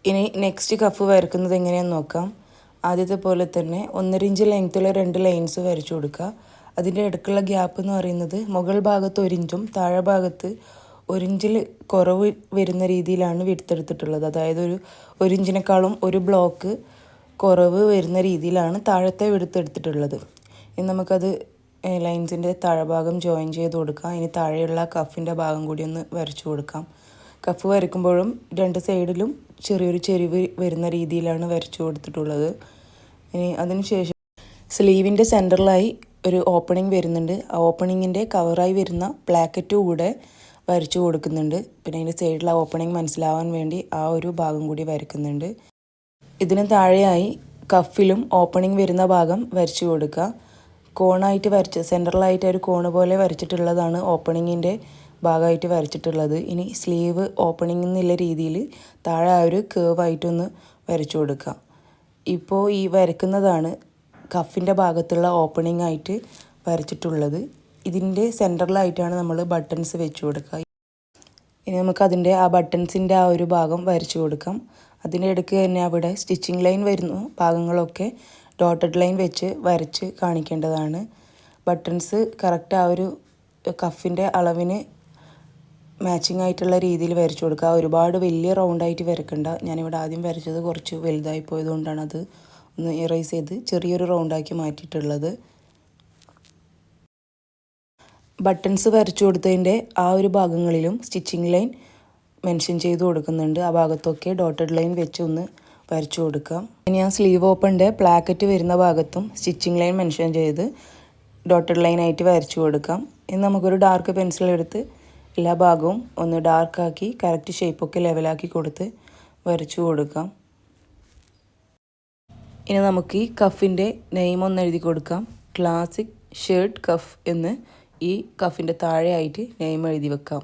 ഇനി next cough വരക്കുന്നത് എങ്ങനെയാണെന്ന് നോക്കാം. ആദ്യത്തെ പോലെ തന്നെ 1.5 ഇഞ്ച് ലെങ്ത്തുള്ള 2 ലൈൻസ് വരച്ചു കൊടുക്കുക. അതിൻ്റെ ഇടയ്ക്കുള്ള ഗ്യാപ്പ് എന്ന് പറയുന്നത് മുകൾ ഭാഗത്ത് 1 ഇഞ്ചും താഴെ ഭാഗത്ത് 1 ഇഞ്ചിൽ കുറവ് വരുന്ന രീതിയിലാണ് വിടുത്തെടുത്തിട്ടുള്ളത്. അതായത് ഒരു ഇഞ്ചിനേക്കാളും ഒരു ബ്ലോക്ക് കുറവ് വരുന്ന രീതിയിലാണ് താഴത്തെ വിടുത്തെടുത്തിട്ടുള്ളത്. ഇനി നമുക്കത് ലൈൻസിൻ്റെ താഴെഭാഗം ജോയിൻ ചെയ്ത് കൊടുക്കാം. ഇനി താഴെയുള്ള കഫിൻ്റെ ഭാഗം കൂടി ഒന്ന് വരച്ചു കൊടുക്കാം. കഫ് വരയ്ക്കുമ്പോഴും 2 സൈഡിലും ചെറിയൊരു ചെരിവ് വരുന്ന രീതിയിലാണ് വരച്ചു കൊടുത്തിട്ടുള്ളത്. ഇനി അതിനുശേഷം സ്ലീവിൻ്റെ സെൻറ്ററിലായി ഒരു ഓപ്പണിംഗ് വരുന്നുണ്ട്. ആ ഓപ്പണിങ്ങിൻ്റെ കവറായി വരുന്ന പ്ലാക്കറ്റ് കൂടെ വരച്ചു കൊടുക്കുന്നുണ്ട്. പിന്നെ അതിൻ്റെ സൈഡിലെ ഓപ്പണിംഗ് മനസ്സിലാവാൻ വേണ്ടി ആ ഒരു ഭാഗം കൂടി വരയ്ക്കുന്നുണ്ട്. ഇതിന് താഴെയായി കഫിലും ഓപ്പണിംഗ് വരുന്ന ഭാഗം വരച്ചു കൊടുക്കുക. കോണായിട്ട് വരച്ച് സെൻറ്ററിലായിട്ട് ഒരു കോണ് പോലെ വരച്ചിട്ടുള്ളതാണ് ഓപ്പണിങ്ങിൻ്റെ ഭാഗമായിട്ട് വരച്ചിട്ടുള്ളത്. ഇനി സ്ലീവ് ഓപ്പണിംഗ് എന്നുള്ള രീതിയിൽ താഴെ ആ ഒരു കേവായിട്ടൊന്ന് വരച്ചു കൊടുക്കുക. ഇപ്പോൾ ഈ വരക്കുന്നതാണ് കഫിൻ്റെ ഭാഗത്തുള്ള ഓപ്പണിംഗ് ആയിട്ട് വരച്ചിട്ടുള്ളത്. ഇതിൻ്റെ സെൻറ്ററിലായിട്ടാണ് നമ്മൾ ബട്ടൺസ് വെച്ച് കൊടുക്കുക. ഇനി നമുക്കതിൻ്റെ ആ ബട്ടൺസിൻ്റെ ആ ഒരു ഭാഗം വരച്ചു കൊടുക്കാം. അതിൻ്റെ ഇടയ്ക്ക് തന്നെ അവിടെ സ്റ്റിച്ചിങ് ലൈൻ വരുന്ന ഭാഗങ്ങളൊക്കെ ഡോട്ടഡ് ലൈൻ വെച്ച് വരച്ച് കാണിക്കേണ്ടതാണ്. ബട്ടൺസ് കറക്റ്റ് ആ ഒരു കഫിൻ്റെ അളവിന് മാച്ചിങ് ആയിട്ടുള്ള രീതിയിൽ വരച്ചു കൊടുക്കുക. ഒരുപാട് വലിയ റൗണ്ടായിട്ട് വരക്കണ്ട. ഞാനിവിടെ ആദ്യം വരച്ചത് കുറച്ച് വലുതായി പോയതുകൊണ്ടാണ് അത് ഒന്ന് ഇറേസ് ചെയ്ത് ചെറിയൊരു റൗണ്ടാക്കി മാറ്റിയിട്ടുള്ളത്. ബട്ടൺസ് വരച്ചു കൊടുത്തതിൻ്റെ ആ ഒരു ഭാഗങ്ങളിലും സ്റ്റിച്ചിങ് ലൈൻ മെൻഷൻ ചെയ്ത് കൊടുക്കുന്നുണ്ട്. ആ ഭാഗത്തൊക്കെ ഡോട്ടഡ് ലൈൻ വെച്ച് ഒന്ന് വരച്ചു കൊടുക്കാം. ഇനി ആ സ്ലീവ് ഓപ്പണിൻ്റെ പ്ലാക്കറ്റ് വരുന്ന ഭാഗത്തും സ്റ്റിച്ചിങ് ലൈൻ മെൻഷൻ ചെയ്ത് ഡോട്ടഡ് ലൈനായിട്ട് വരച്ചു കൊടുക്കാം. ഇനി നമുക്കൊരു ഡാർക്ക് പെൻസിൽ എടുത്ത് എല്ലാ ഭാഗവും ഒന്ന് ഡാർക്കാക്കി കറക്റ്റ് ഷേപ്പൊക്കെ ലെവലാക്കി കൊടുത്ത് വരച്ചു കൊടുക്കാം. ഇനി നമുക്ക് ഈ കഫിൻ്റെ നെയിം ഒന്ന് എഴുതി കൊടുക്കാം. ക്ലാസിക് ഷർട്ട് കഫ് എന്ന് ഈ കഫിൻ്റെ താഴെയായിട്ട് നെയിം എഴുതി വെക്കാം.